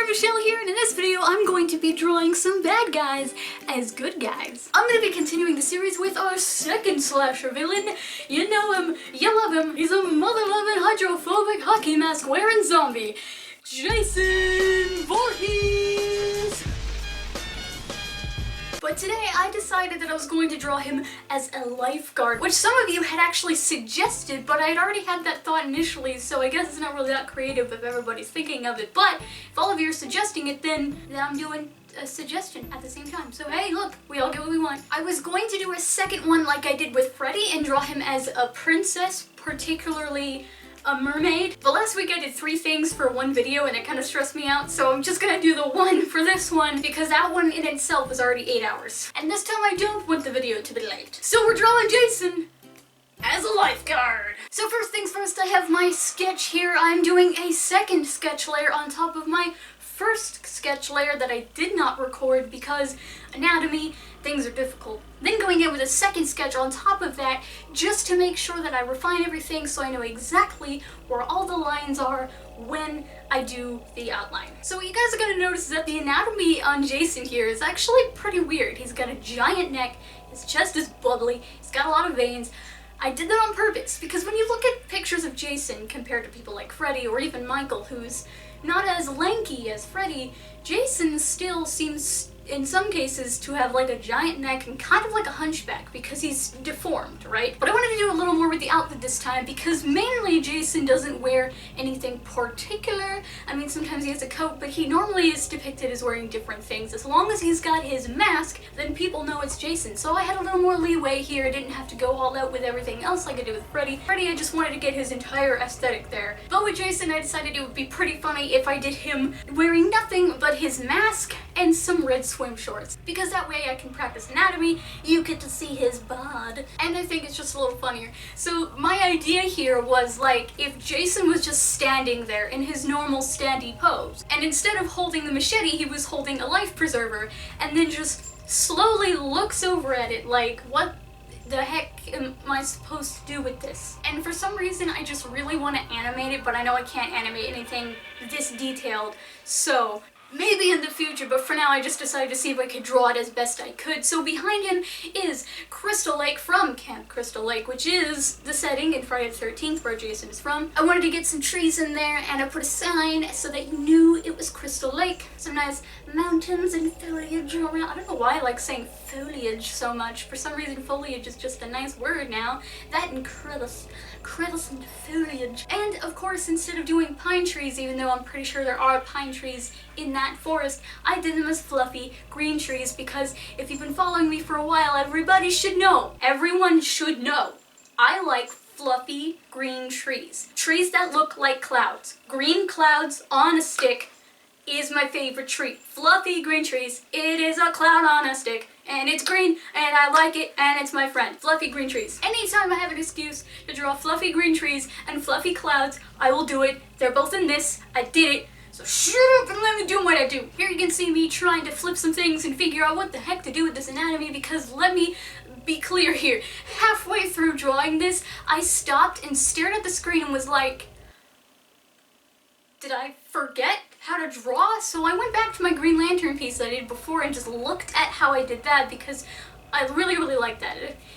Michelle here, and in this video I'm going to be drawing some bad guys as good guys. I'm going to be continuing the series with our second slasher villain. You know him, you love him, he's a mother-loving, hydrophobic, hockey mask wearing zombie, Jason Voorhees! But today I decided that I was going to draw him as a lifeguard, which some of you had actually suggested, but I had already had that thought initially, so I guess it's not really that creative if everybody's thinking of it. But if all of you are suggesting it, then I'm doing a suggestion at the same time. So hey, look, we all get what we want. I was going to do a second one like I did with Freddy and draw him as a princess, particularly a mermaid. But last week I did 3 things for one video and it kind of stressed me out, so I'm just gonna do the one for this one because that one in itself is already 8 hours. And this time I don't want the video to be late. So we're drawing Jason as a lifeguard. So first things first, I have my sketch here. I'm doing a second sketch layer on top of my first sketch layer that I did not record because anatomy, things are difficult. Then going in with a second sketch on top of that just to make sure that I refine everything so I know exactly where all the lines are when I do the outline. So what you guys are going to notice is that the anatomy on Jason here is actually pretty weird. He's got a giant neck, his chest is bubbly, he's got a lot of veins. I did that on purpose because when you look at pictures of Jason compared to people like Freddy or even Michael, who's not as lanky as Freddy, Jason still seems in some cases to have like a giant neck and kind of like a hunchback because he's deformed, right? But I wanted to do a little more with the outfit this time because mainly Jason doesn't wear anything particular. I mean, sometimes he has a coat, but he normally is depicted as wearing different things. As long as he's got his mask, then people know it's Jason. So I had a little more leeway here. I didn't have to go all out with everything else like I did with Freddy. Freddy, I just wanted to get his entire aesthetic there. But with Jason, I decided it would be pretty funny if I did him wearing nothing but his mask and some red swim shorts, because that way I can practice anatomy, you get to see his bod, and I think it's just a little funnier. So my idea here was like if Jason was just standing there in his normal standy pose, and instead of holding the machete he was holding a life preserver, and then just slowly looks over at it like, what the heck am I supposed to do with this? And for some reason I just really want to animate it, but I know I can't animate anything this detailed, so maybe in the future, but for now I just decided to see if I could draw it as best I could. So behind him is Crystal Lake from Camp Crystal Lake, which is the setting in Friday the 13th where Jason is from. I wanted to get some trees in there and I put a sign so that you knew it was Crystal Lake. Some nice mountains and foliage around. I don't know why I like saying foliage so much. For some reason foliage is just a nice word now. That and crevice and foliage. And of course, instead of doing pine trees, even though I'm pretty sure there are pine trees in that forest, I did them as fluffy green trees because if you've been following me for a while, everybody should know, everyone should know, I like fluffy green trees. Trees that look like clouds. Green clouds on a stick is my favorite tree. Fluffy green trees. It is a cloud on a stick, and it's green, and I like it, and it's my friend. Fluffy green trees. Anytime I have an excuse to draw fluffy green trees and fluffy clouds, I will do it. They're both in this. I did it. So shut up and let me do what I do. Here you can see me trying to flip some things and figure out what the heck to do with this anatomy, because let me be clear here. Halfway through drawing this, I stopped and stared at the screen and was like, did I forget how to draw? So I went back to my Green Lantern piece that I did before and just looked at how I did that because I really liked that.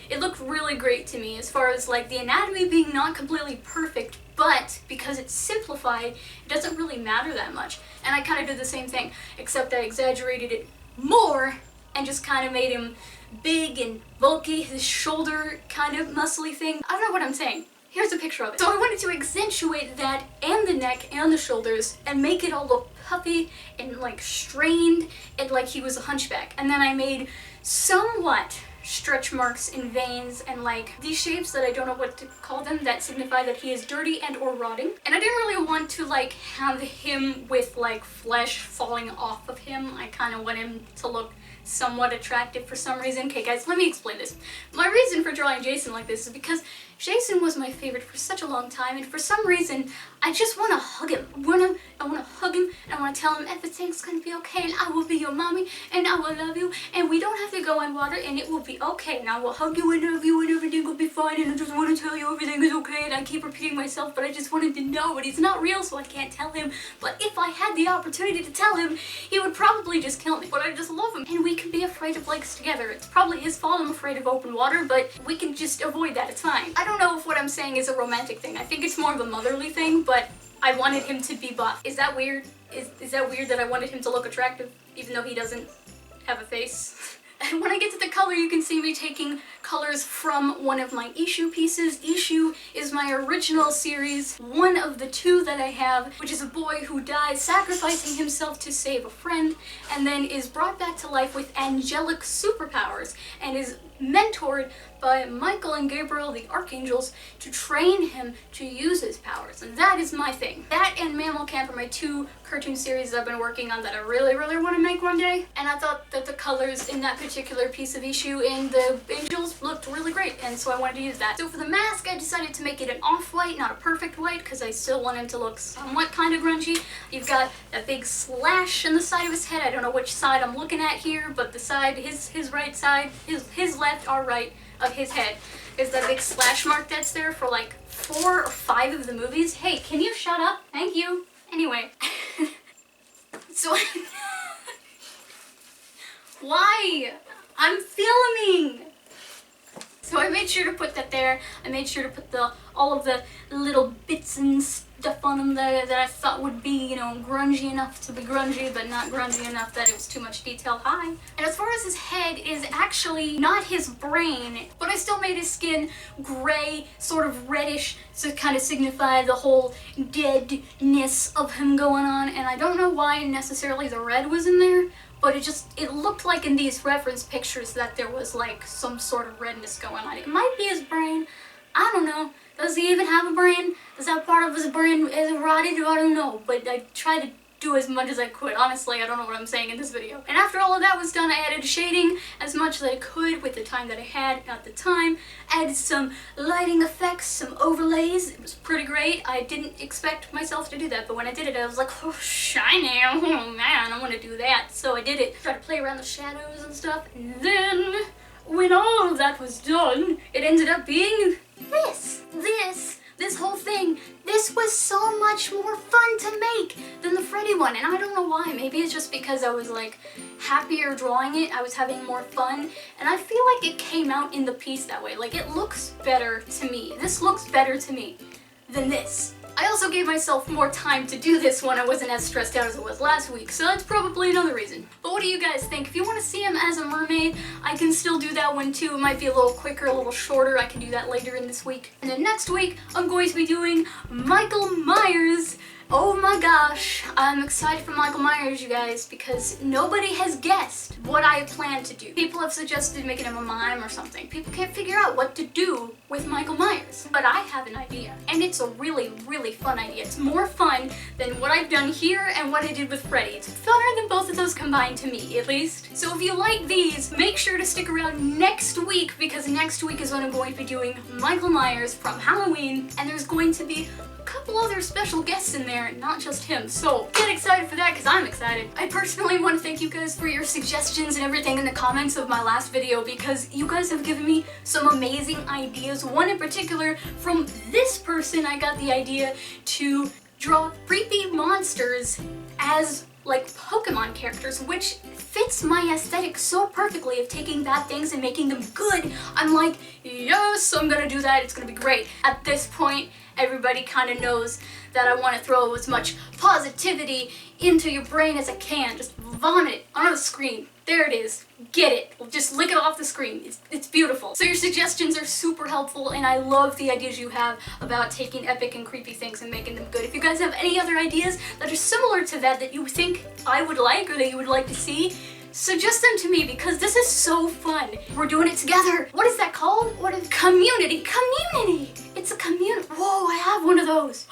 It looked really great to me as far as like the anatomy being not completely perfect, but because it's simplified, it doesn't really matter that much. And I kind of did the same thing, except I exaggerated it more and just kind of made him big and bulky, his shoulder kind of muscly thing. I don't know what I'm saying. Here's a picture of it. So I wanted to accentuate that and the neck and the shoulders and make it all look puffy and like strained and like he was a hunchback. And then I made somewhat stretch marks and veins and like these shapes that I don't know what to call them that signify that he is dirty and or rotting. And I didn't really want to like have him with like flesh falling off of him. I kind of want him to look somewhat attractive for some reason. Okay guys, let me explain this. My reason for drawing Jason like this is because Jason was my favorite for such a long time, and for some reason, I just want to hug him. I want to hug him, and I want to tell him everything's gonna be okay, and I will be your mommy, and I will love you, and we don't have to go in water, and it will be okay, and I will hug you and love you, and everything will be fine, and I just want to tell you everything is okay, and I keep repeating myself, but I just wanted to know, but he's not real, so I can't tell him, but if I had the opportunity to tell him, he would probably just kill me, but I just love him, and we can be afraid of lakes together. It's probably his fault I'm afraid of open water, but we can just avoid that, it's fine. I don't know if what I'm saying is a romantic thing. I think it's more of a motherly thing, but I wanted him to be buff. Is that weird? Is that weird that I wanted him to look attractive, even though he doesn't have a face? And when I get to the color, you can see me taking colors from one of my issue pieces. Issue is my original series, one of the two that I have, which is a boy who dies sacrificing himself to save a friend, and then is brought back to life with angelic superpowers, and is mentored by Michael and Gabriel, the archangels, to train him to use his powers. And that is my thing. That and Mammal Camp are my two cartoon series I've been working on that I really, really want to make one day. And I thought that the colors in that particular piece of issue and the angels looked really great, and so I wanted to use that. So for the mask, I decided to make it an off-white, not a perfect white, because I still want him to look somewhat kind of grungy. You've got a big slash in the side of his head. I don't know which side I'm looking at here, but the side, his right side, his left or right of his head is that big slash mark that's there for like 4 or 5 of the movies. Hey, can you shut up? Thank you. Anyway. So why? I'm filming! So I made sure to put that there. I made sure to put all of the little bits and stuff on them that I thought would be, you know, grungy enough to be grungy, but not grungy enough that it was too much detail. Hi. And as far as his head is actually not his brain, but I still made his skin gray, sort of reddish, to kind of signify the whole deadness of him going on. And I don't know why necessarily the red was in there, but it looked like in these reference pictures that there was like some sort of redness going on. It might be his brain. I don't know. Does he even have a brain? Is that part of his brain is rotted? I don't know. But I tried to do as much as I could. Honestly, I don't know what I'm saying in this video. And after all of that was done, I added shading as much as I could with the time that I had at the time. Added some lighting effects, some overlays. It was pretty great. I didn't expect myself to do that, but when I did it, I was like, oh, shiny. Oh man, I want to do that. So I did it. Tried to play around the shadows and stuff. And then, when all of that was done, it ended up being this whole thing. This was so much more fun to make than the Freddy one, and I don't know why. Maybe it's just because I was like happier drawing it. I was having more fun, and I feel like it came out in the piece that way. Like, it looks better to me. This looks better to me than this. I also gave myself more time to do this one. I wasn't as stressed out as I was last week, so that's probably another reason. But what do you guys think? If you want to see him as a mermaid, I can still do that one too. It might be a little quicker, a little shorter. I can do that later in this week. And then next week, I'm going to be doing Michael Myers. Oh my gosh, I'm excited for Michael Myers, you guys, because nobody has guessed what I plan to do. People have suggested making him a mime or something. People can't figure out what to do with Michael Myers. But I have an idea, and it's a really, really fun idea. It's more fun than what I've done here and what I did with Freddy. It's funner than both of those combined to me, at least. So if you like these, make sure to stick around next week, because next week is when I'm going to be doing Michael Myers from Halloween, and there's going to be a couple other special guests in there, not just him. So get excited for that, because I'm excited. I personally want to thank you guys for your suggestions and everything in the comments of my last video, because you guys have given me some amazing ideas. One in particular, from this person, I got the idea to draw creepy monsters as like Pokemon characters, which fits my aesthetic so perfectly of taking bad things and making them good. I'm like, yes, I'm gonna do that. It's gonna be great. At this point, everybody kind of knows that I want to throw as much positivity into your brain as I can. Just vomit it onto the screen. There it is. Get it. Just lick it off the screen. It's beautiful. So your suggestions are super helpful, and I love the ideas you have about taking epic and creepy things and making them good. If you guys have any other ideas that are similar to that you think I would like or that you would like to see, suggest them to me, because this is so fun. We're doing it together. What is that called? What is community? Community! It's a community. Whoa, I have one of those.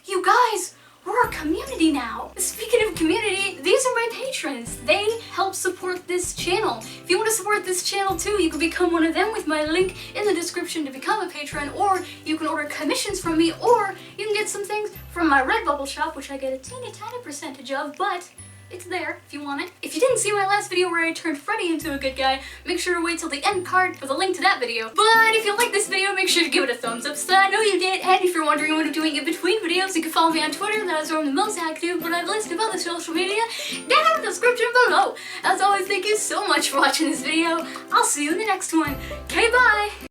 You guys, we're a community now. Speaking of community, these are my my patrons. They help support this channel. If you want to support this channel too, you can become one of them with my link in the description to become a patron, or you can order commissions from me, or you can get some things from my Redbubble shop, which I get a teeny tiny percentage of, but it's there if you want it. If you didn't see my last video where I turned Freddy into a good guy, make sure to wait till the end card for the link to that video. But if you like this video, make sure to give it a thumbs up so that I know you did. And if you're wondering what I'm doing in between videos, you can follow me on Twitter, that's where I'm the most active, but I have a list of other social media down in the description below. As always, thank you so much for watching this video. I'll see you in the next one. Okay, bye!